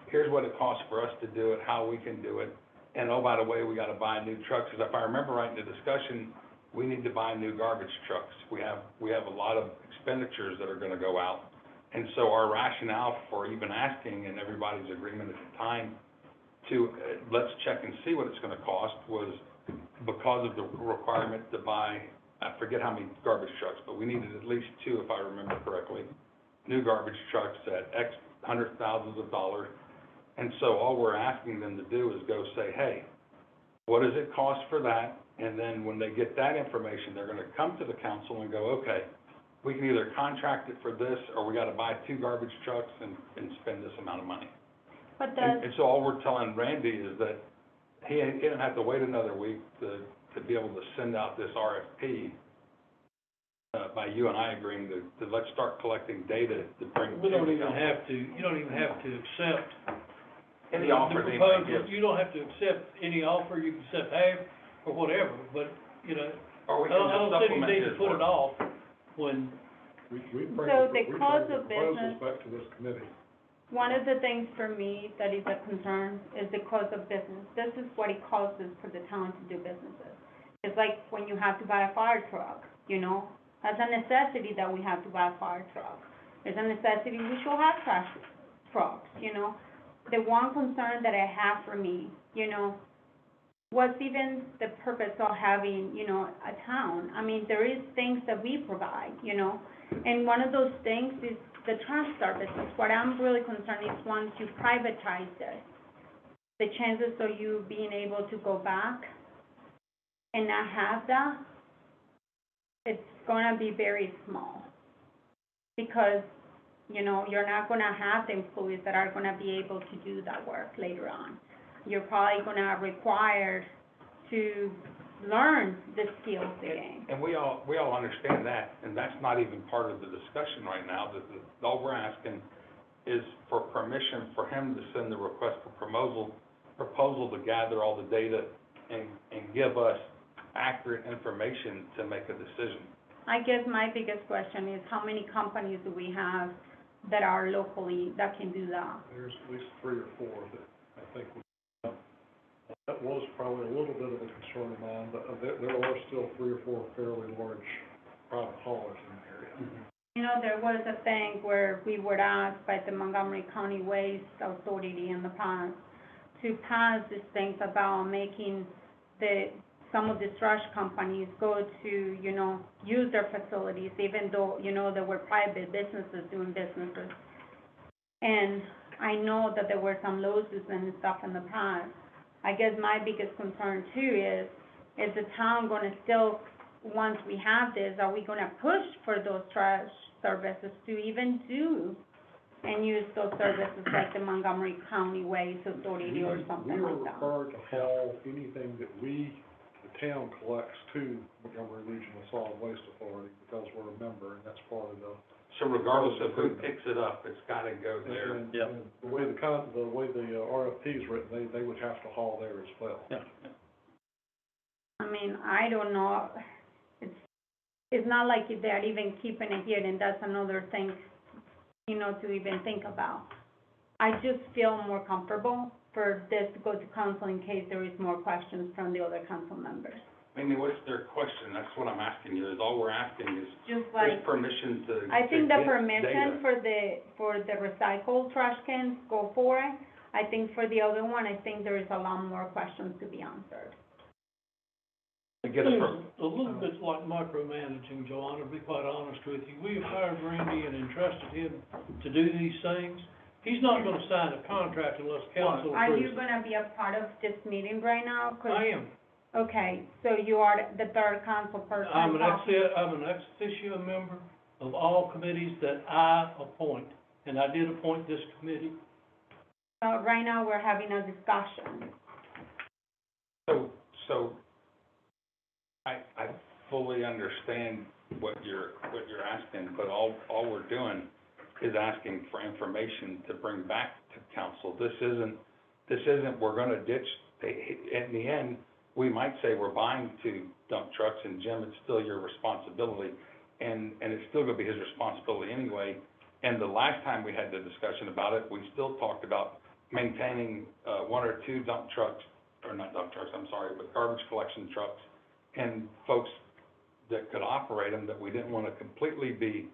E: here's what it costs for us to do it, how we can do it, and oh, by the way, we gotta buy new trucks, because if I remember right in the discussion, we need to buy new garbage trucks. We have a lot of expenditures that are gonna go out. And so our rationale for even asking, and everybody's agreement at the time, to, let's check and see what it's gonna cost, was because of the requirement to buy, I forget how many garbage trucks, but we needed at least 2, if I remember correctly, new garbage trucks at X hundred thousands of dollars. And so all we're asking them to do is go say, hey, what does it cost for that? And then when they get that information, they're gonna come to the council and go, okay, we can either contract it for this, or we gotta buy 2 garbage trucks and spend this amount of money.
A: But
E: And so all we're telling Randy is that he didn't have to wait another week to be able to send out this RFP, by you and I agreeing to let's start collecting data to bring.
H: You don't even have to accept.
E: Any
H: the
E: offer they might
H: proposal.
E: give.
H: You don't have to accept any offer, you can accept half or whatever, but,
E: Or we
H: I
E: can
H: don't
E: just
H: think you
E: supplement
H: need
E: his
H: to put
E: work.
H: it off when,
G: We bring
A: So
G: the,
A: the
G: we
A: cost
G: bring
A: of
G: the proposals
A: business-
G: back to this committee.
A: one of the things for me that is a concern is the cost of business. This is what it costs us for the town to do businesses. It's like when you have to buy a fire truck, That's a necessity that we have to buy a fire truck. It's a necessity we should have trash trucks, The one concern that I have for me, what's even the purpose of having, a town? I mean, there is things that we provide, And one of those things is the trash services. What I'm really concerned is once you privatize this, the chances of you being able to go back and not have that, it's gonna be very small. Because You know, you're not gonna have the employees that are gonna be able to do that work later on. You're probably gonna require to learn the skills again.
E: And we all understand that, and that's not even part of the discussion right now. All we're asking is for permission for him to send the request for proposal to gather all the data and give us accurate information to make a decision.
A: I guess my biggest question is, how many companies do we have that are locally, that can do that?
G: There's at least 3 or 4 that I think would, that was probably a little bit of a concern of mine, but there are still 3 or 4 fairly large private haulers in the area.
A: You know, there was a thing where we were asked by the Montgomery County Waste Authority in the past to pass these things about making some of the trash companies go to, you know, use their facilities, even though, you know, there were private businesses doing businesses. And I know that there were some lawsuits and stuff in the past. I guess my biggest concern too is the town gonna still, once we have this, are we gonna push for those trash services to even do and use those services like the Montgomery County Waste Authority or something
G: We are
A: like that?
G: required to haul anything that the town collects to Montgomery Regional Solid Waste Authority because we're a member, and that's part of the.
E: So regardless of who picks it up, it's gotta go there.
G: And the way the RFP is written, they would have to haul there as well.
A: I mean, I don't know, it's not like they're even keeping it here, and that's another thing, you know, to even think about. I just feel more comfortable for this to go to council in case there is more questions from the other council members.
E: I mean, what's their question? That's what I'm asking you, is all we're asking is
A: Just
E: just
A: like,
E: permission to
A: I think
E: to
A: the
E: get
A: permission
E: data.
A: for the recycled trash cans, go for it. I think for the other one, I think there is a lot more questions to be answered.
E: To get a per-
H: A little bit like micromanaging, Joanna, to be quite honest with you. We have hired Randy and entrusted him to do these things. He's not gonna sign a contract unless council
A: Are
H: approves
A: you
H: it.
A: gonna be a part of this meeting right now? 'Cause-
H: I am.
A: Okay, so you are the third council person
H: I'm
A: talking.
H: an ex officio member of all committees that I appoint, and I did appoint this committee.
A: Right now, we're having a discussion.
E: So, I fully understand what you're asking, but all we're doing is asking for information to bring back to council. This isn't, we're gonna ditch, in the end, we might say we're buying 2 dump trucks, and Jim, it's still your responsibility, and it's still gonna be his responsibility anyway. And the last time we had the discussion about it, we still talked about maintaining, 1 or 2 dump trucks, or not dump trucks, I'm sorry, but garbage collection trucks, and folks that could operate them, that we didn't wanna completely be,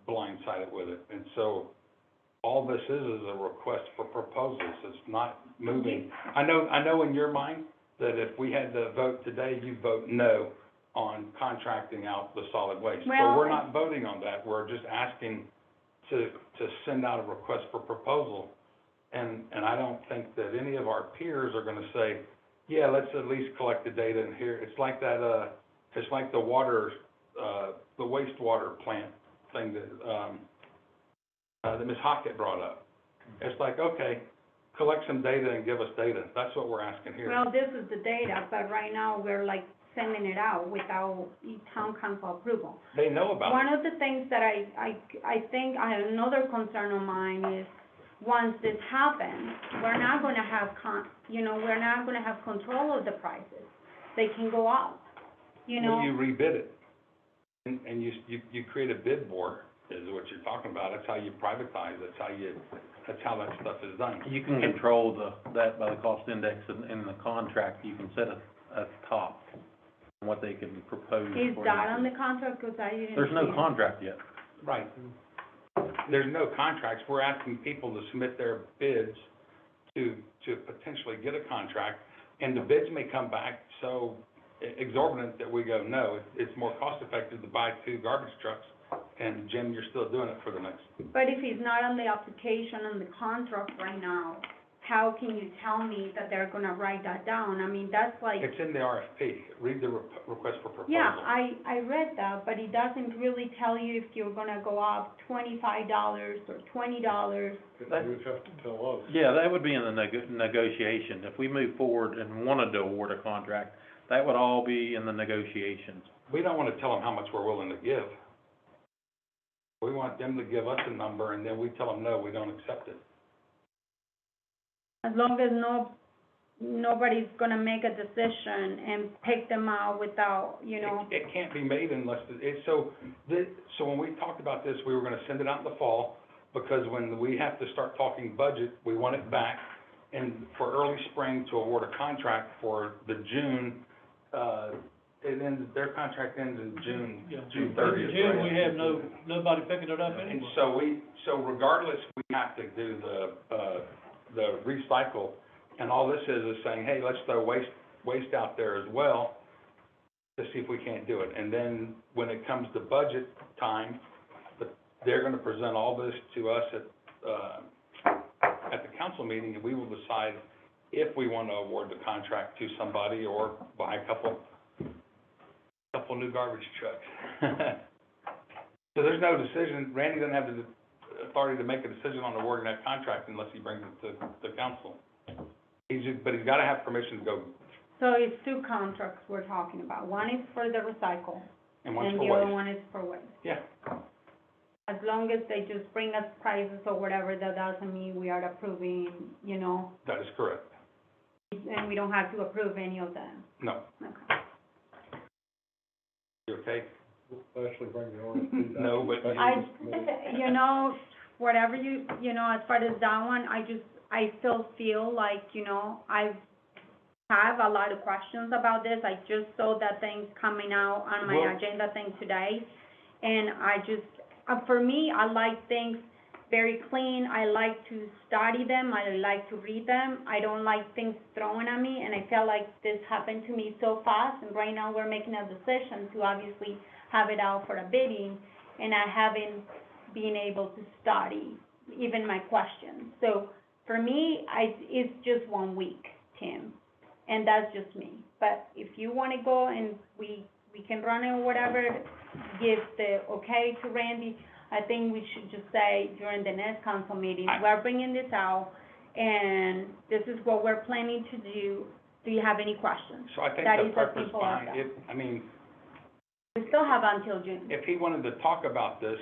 E: blindsided with it. And so, all this is a request for proposals, it's not moving. I know in your mind, that if we had the vote today, you'd vote no on contracting out the solid waste. But
A: Well-
E: we're not voting on that, we're just asking to send out a request for proposal. And I don't think that any of our peers are gonna say, yeah, let's at least collect the data in here. It's like that, it's like the water, the wastewater plant thing that Ms. Hockett brought up. It's like, okay, collect some data and give us data. That's what we're asking here.
A: Well, this is the data, but right now, we're like sending it out without town council approval.
E: They know about it.
A: One of the things that I think, I have another concern of mine is, once this happens, we're not gonna have we're not gonna have control of the prices. They can go up, you know?
E: Well, you rebid it, and you create a bid war, is what you're talking about. That's how you privatize, that's how that stuff is done.
I: You can control that by the cost index, and in the contract, you can set a top on what they can propose.
A: Is
I: for
A: that
I: you.
A: on the contract, 'cause I didn't see it?
I: There's no contract yet.
E: Right. There's no contracts. We're asking people to submit their bids to potentially get a contract, and the bids may come back so exorbitant that we go, no, it's more cost effective to buy 2 garbage trucks, and Jim, you're still doing it for the next.
A: But if it's not on the application, on the contract right now, how can you tell me that they're gonna write that down? I mean, that's like,
E: It's in the RFP. Read the request for proposal.
A: yeah, I read that, but it doesn't really tell you if you're gonna go up $25 or $20.
G: They would have to tell us.
I: Yeah, that would be in the negotiation. If we move forward and wanted to award a contract, that would all be in the negotiations.
E: We don't wanna tell them how much we're willing to give. We want them to give us a number, and then we tell them, no, we don't accept it.
A: As long as nobody's gonna make a decision and pick them out without, you know.
E: It can't be made unless, so when we talked about this, we were gonna send it out in the fall, because when we have to start talking budget, we want it back, and for early spring to award a contract for the June, their contract ends in June,
H: Yeah.
E: June 30th,
H: In June,
E: right?
H: we have nobody picking it up
E: And
H: anyway.
E: so regardless, we have to do the recycle, and all this is saying, hey, let's throw waste out there as well, to see if we can't do it. And then, when it comes to budget time, they're gonna present all this to us at the council meeting, and we will decide if we wanna award the contract to somebody, or buy a couple new garbage trucks. So there's no decision, Randy doesn't have the authority to make a decision on awarding that contract unless he brings it to the council. But he's gotta have permission to go,
A: So it's two contracts we're talking about. One is for the recycle,
E: and one's
A: and
E: for
A: the other
E: waste.
A: one is for waste.
E: Yeah,
A: As long as they just bring us prices or whatever, that doesn't mean we are approving, you know,
E: that is correct.
A: and we don't have to approve any of them.
E: No,
A: Okay.
E: you okay?
G: We'll actually bring the RFP back.
E: No, but
A: You know, whatever you know, as far as that one, I still feel like, you know, I have a lot of questions about this. I just saw that things coming out on my
E: Well-
A: agenda thing today. And I just, for me, I like things very clean. I like to study them. I like to read them. I don't like things thrown at me. And I feel like this happened to me so fast. And right now, we're making a decision to obviously have it out for a bidding. And I haven't been able to study even my questions. So for me, it's just 1 week, Tim. And that's just me. But if you wanna go and we can run it or whatever, give the okay to Randy, I think we should just say during the next council meeting, we're bringing this out, and this is what we're planning to do. Do you have any questions?
E: So I think
A: That
E: the
A: is as
E: purpose
A: simple as
E: behind
A: that.
E: it, I mean,
A: We still have until June.
E: if he wanted to talk about this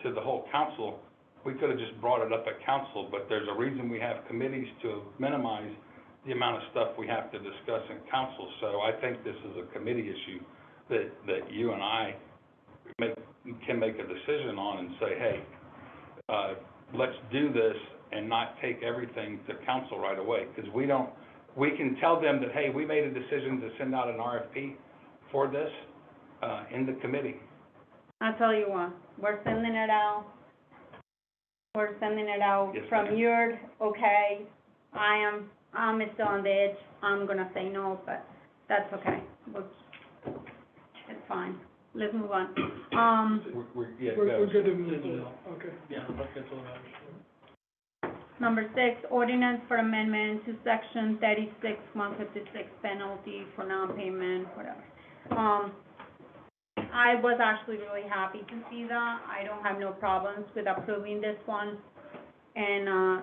E: to the whole council, we could have just brought it up at council, but there's a reason we have committees to minimize the amount of stuff we have to discuss in council. So I think this is a committee issue that you and I can make a decision on and say, hey, let's do this and not take everything to council right away. Because we can tell them that, hey, we made a decision to send out an RFP for this, in the committee.
A: I'll tell you what, we're sending it out. We're sending it out
E: Yes,
A: from
E: ma'am.
A: your, okay, I'm still on the edge, I'm gonna say no, but that's okay. It's fine, let's move on.
E: Yeah,
F: We're good to
H: Send
F: move
H: it
F: on,
H: out.
F: okay.
H: Yeah, I think that's all I understand.
A: Number 6, ordinance for amendment to section 36, 156 penalty for non-payment, whatever. I was actually really happy to see that. I don't have no problems with approving this one. And,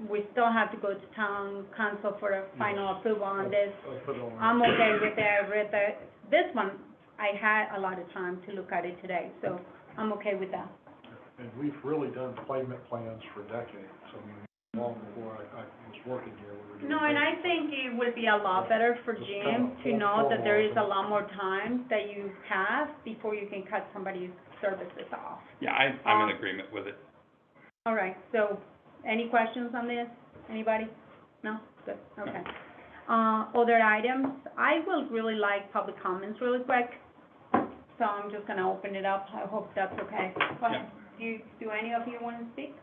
A: we still have to go to town council for a final approval on this.
G: I'll put it on.
A: I'm okay with it. This one, I had a lot of time to look at it today, so I'm okay with that.
G: And we've really done payment plans for decades. I mean, long before I was working here, we were doing.
A: No, and I think it would be a lot better for
G: Just
A: Jim
G: kind
A: to
G: of
A: know that there is a
G: formalizing.
A: lot more time that you have before you can cut somebody's services off.
E: Yeah, I'm in agreement with it.
A: All right, so, any questions on this? Anybody? No? Good, okay. Other items, I would really like public comments really quick, so I'm just gonna open it up, I hope that's okay. Go ahead. Do any of you wanna speak?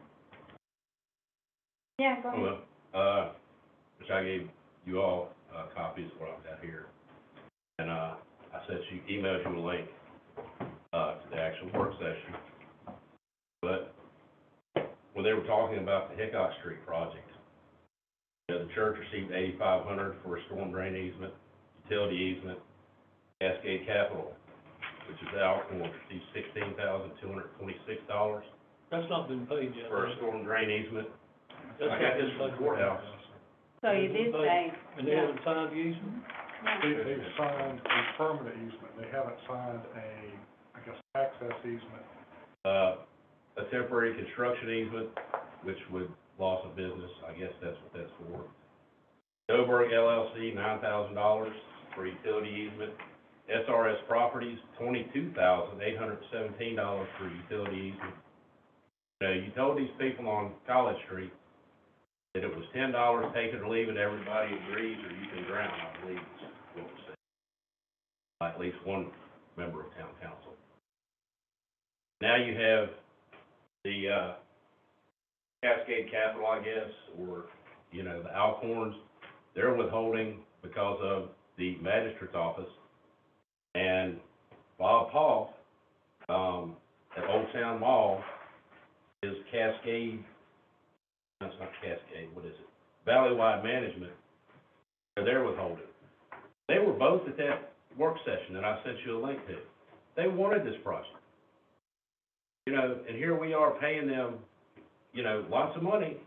A: Yeah, go ahead.
J: Well, which I gave you all, copies of what I've got here. And, I emailed you a link, to the actual work session. But when they were talking about the Hickok Street project, Church received $8,500 for a storm drain easement, utility easement. Cascade Capital, which is Alcorn, received $16,226
H: That's not been paid yet.
J: for a storm drain easement.
H: That's
J: I
H: not
J: got
H: been
J: this from the
H: paid.
J: courthouse.
A: So you did say,
H: And they haven't signed the easement?
G: They've signed a permanent easement, they haven't signed I guess, access easement.
J: A temporary construction easement, which would loss of business, I guess that's what that's for. Doberg LLC, $9,000 for utility easement. SRS Properties, $22,817 for utility easement. You told these people on College Street that it was $10, take it or leave it, everybody agrees, or you can drown, I believe is what was said. By at least one member of town council. Now you have the, Cascade Capital, I guess, or, the Alcorns, they're withholding because of the magistrate's office. And Bob Paul, at Old Town Mall, is Cascade, no, it's not Cascade, what is it? Valleywide Management, they're withholding. They were both at that work session that I sent you a link to. They wanted this project. And here we are paying them, lots of money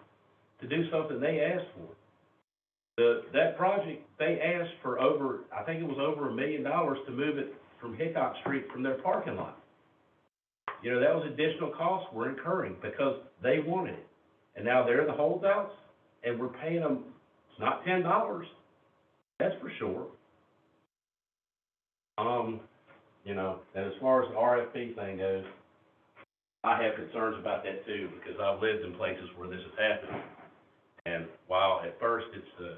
J: to do something they asked for. That project, they asked for I think it was over $1 million to move it from Hickok Street from their parking lot. That was additional costs we're incurring because they wanted it. And now they're the holdouts, and we're paying them, it's not $10, that's for sure. And as far as the RFP thing goes, I have concerns about that too, because I've lived in places where this has happened. And while at first it's the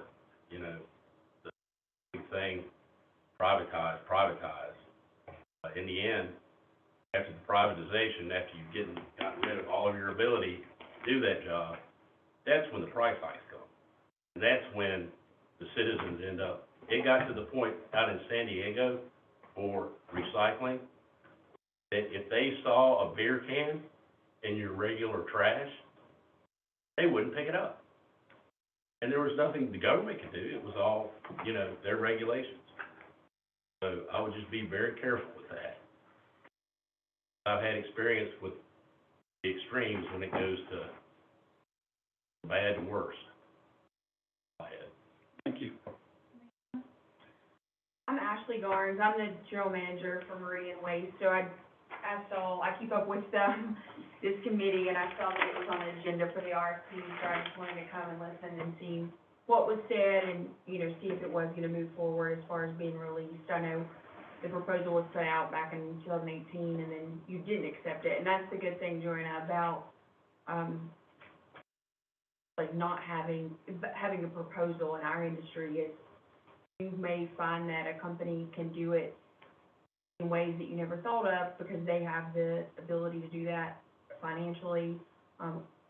J: big thing, privatize, in the end, after the privatization, after you've gotten rid of all of your ability to do that job, that's when the price hikes come. And that's when the citizens end up, it got to the point out in San Diego for recycling, that if they saw a beer can in your regular trash, they wouldn't pick it up. And there was nothing the government could do. It was all, their regulations. So I would just be very careful with that. I've had experience with the extremes when it goes to bad to worse.
E: Thank you.
K: I'm Ashley Garnes. I'm the general manager for Meridian Waste. So I keep up with this committee, and I saw that it was on the agenda for the RFP, so I just wanted to come and listen and see what was said and, see if it was going to move forward as far as being released. I know the proposal was put out back in 2018, and then you didn't accept it. And that's the good thing, Joanna, about, not having a proposal in our industry is you may find that a company can do it in ways that you never thought of because they have the ability to do that financially,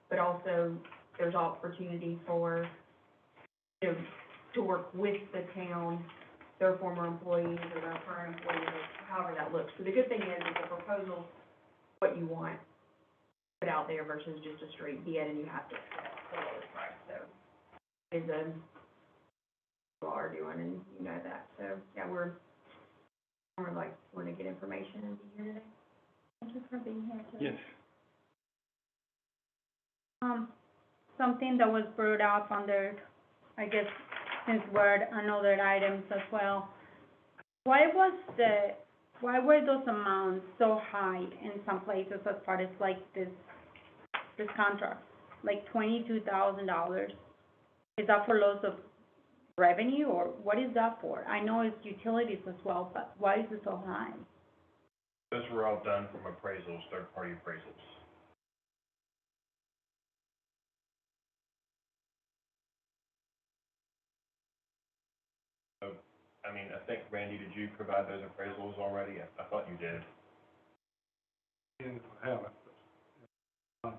K: but also there's opportunity for, to work with the town, their former employees or their current employees, or however that looks. So the good thing is the proposal's what you want put out there versus just a straight bid and you have to accept the lowest price. So it's you are doing, and you know that. So yeah, we're want to get information and be here today.
A: thank you for being here today.
E: Yes.
A: Something that was brought up under, I guess, since we're on other items as well. Why were those amounts so high in some places as far as this contract? Like $22,000? Is that for loss of revenue, or what is that for? I know it's utilities as well, but why is it so high?
D: Those were all done from appraisals, third-party appraisals. So, I think, Randy, did you provide those appraisals already? I thought you did.
G: And I haven't, but,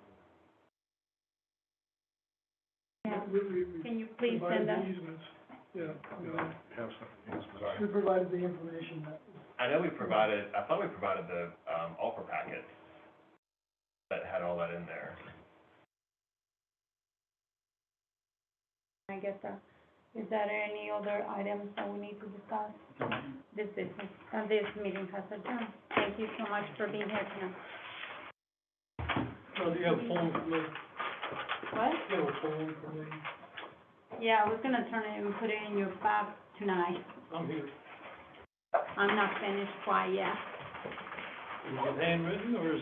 A: Yeah.
F: We
A: Can you please
F: provided
A: send that?
F: the easements, yeah,
G: have something.
F: we provided the information that was.
D: I thought we provided the, offer packet that had all that in there.
A: I get that. Is there any other items that we need to discuss? This business, this meeting has adjourned. Thank you so much for being here tonight.
H: So do you have a form for me?
A: What?
H: Do you have a form for me?
A: Yeah, I was gonna turn it and put it in your file tonight.
H: I'm here.
A: I'm not finished quite yet.
H: Is it handwritten or is it?